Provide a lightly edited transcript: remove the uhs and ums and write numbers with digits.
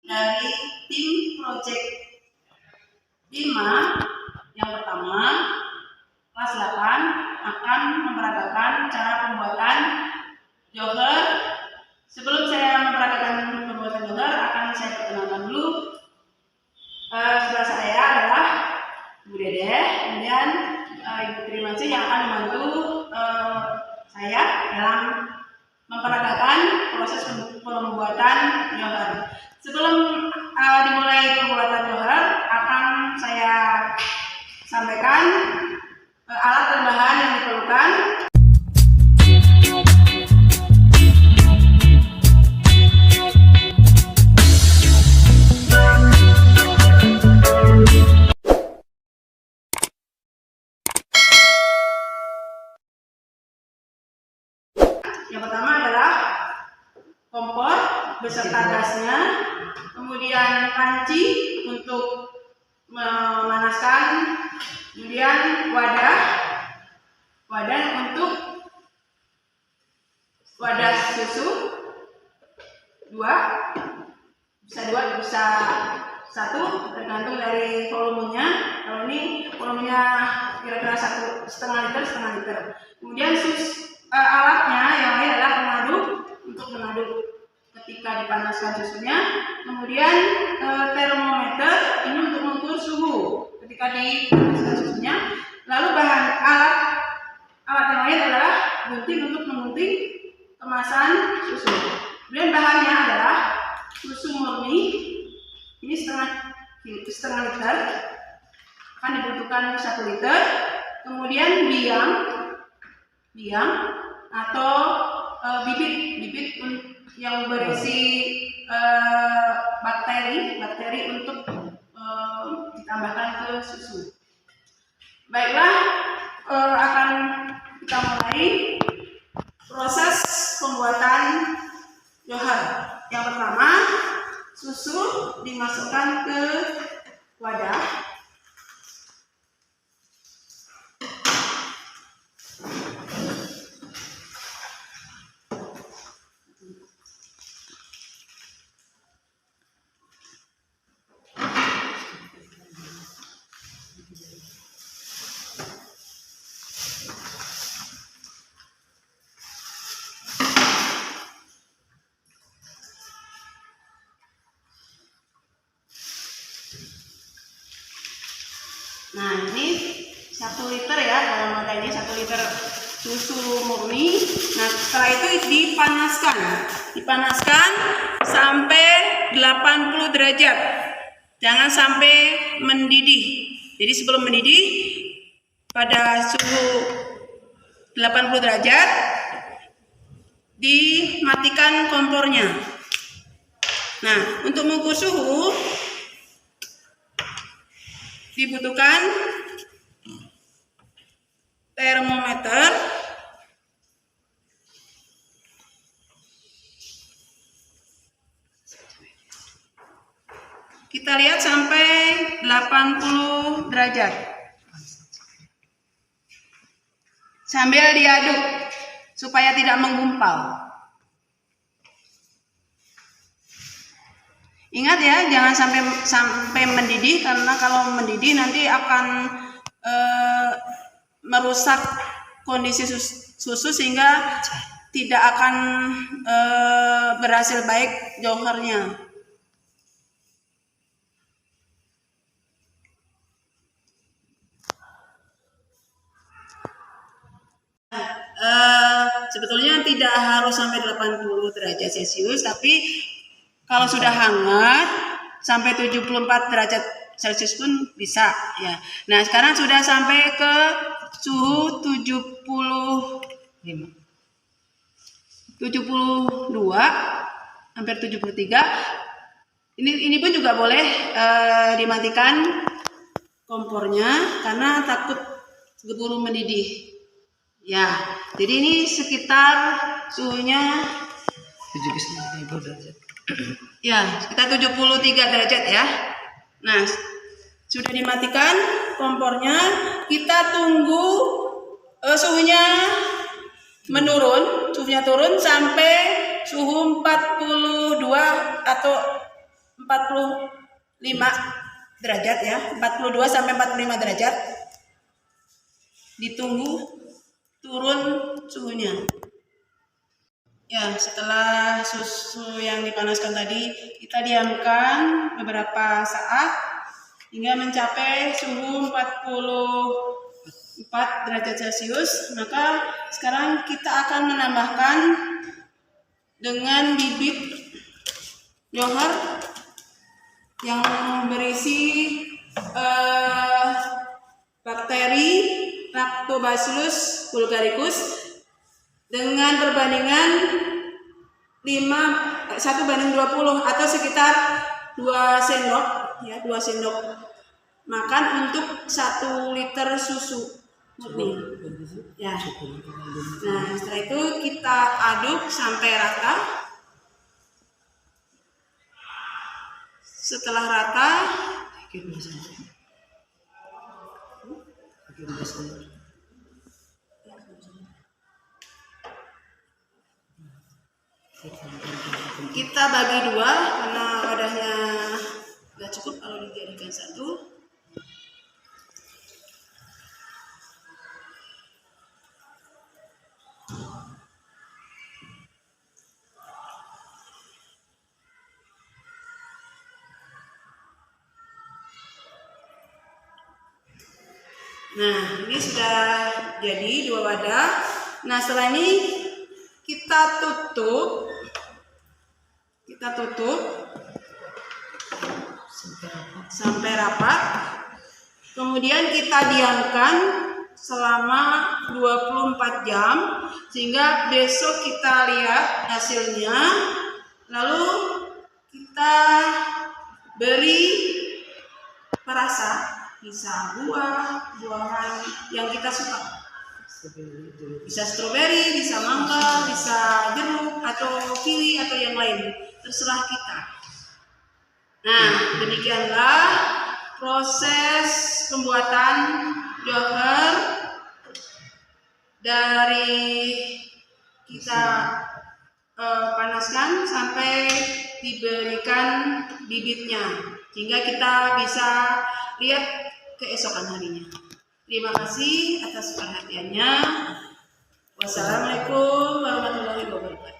dari tim project 5 yang pertama, kelas 8 akan memperagakan cara pembuatan jogger. Sebelum saya memperagakan pembuatan jogger, akan saya perkenalkan dulu. Sebelah saya adalah Bu Dede, kemudian Ibu Trimasih yang akan membantu saya dalam memperagakan proses pembuatan jogger. Sebelum dimulai pembuatan jogger, akan saya sampaikan alat dan bahan yang diperlukan. Yang pertama adalah kompor beserta gasnya, kemudian panci untuk memanaskan, kemudian wadah untuk wadah susu bisa satu, tergantung dari volumenya. Kalau ini volumenya kira-kira 1,5 liter. Kemudian alatnya yang lain adalah pengaduk untuk mengaduk ketika dipanaskan susunya. Kemudian termometer ini untuk mengukur suhu ketika dipanaskan susunya. Lalu alat yang lain adalah gunting untuk menggunting kemasan susu. Kemudian bahannya adalah susu murni, ini setengah liter, akan dibutuhkan 1 liter. Kemudian biang atau bibit yang berisi bakteri untuk ditambahkan ke susu. Baiklah, akan kita mulai proses pembuatan jogger. Yang pertama, susu dimasukkan ke wadah. Nah, ini 1 liter ya, dalam wadah ini 1 liter susu murni. Nah, setelah itu dipanaskan sampai 80 derajat. Jangan sampai mendidih. Jadi sebelum mendidih pada suhu 80 derajat dimatikan kompornya. Nah, untuk mengukur suhu dibutuhkan termometer. Kita lihat sampai 80 derajat. Sambil diaduk supaya tidak menggumpal. Ingat ya, jangan sampai mendidih, karena kalau mendidih nanti akan merusak kondisi susu sehingga tidak akan berhasil baik joggernya. Sebetulnya tidak harus sampai 80 derajat Celcius, tapi kalau sudah hangat sampai 74 derajat Celcius pun bisa ya. Nah, sekarang sudah sampai ke suhu 72, hampir 73. Ini pun juga boleh dimatikan kompornya karena takut keburu mendidih. Ya, jadi ini sekitar suhunya 73 derajat. Ya, sekitar 73 derajat ya. Nah, sudah dimatikan kompornya, kita tunggu suhunya turun sampai suhu 42 atau 45 derajat ya, 42 sampai 45 derajat. Ditunggu turun suhunya. Ya, setelah susu yang dipanaskan tadi kita diamkan beberapa saat hingga mencapai suhu 44 derajat Celcius. Maka sekarang kita akan menambahkan dengan bibit johor yang berisi bakteri Lactobacillus bulgaricus dengan perbandingan 1:20 atau sekitar 2 sendok ya, 2 sendok makan untuk 1 liter susu murni ya. Nah, setelah itu kita aduk sampai rata. Setelah rata kita bagi dua karena wadahnya nggak cukup kalau dijadikan satu. Nah, ini sudah jadi 2 wadah. Nah, setelah ini kita tutup sampai rapat. Kemudian kita diamkan selama 24 jam sehingga besok kita lihat hasilnya. Lalu kita beri perasa, bisa buah-buahan yang kita suka. Bisa stroberi, bisa mangga, bisa jeruk atau kiwi atau yang lain, terserah kita. Nah, demikianlah proses pembuatan johor dari kita panaskan sampai diberikan bibitnya sehingga kita bisa lihat keesokan harinya. Terima kasih atas perhatiannya. Wassalamualaikum warahmatullahi wabarakatuh.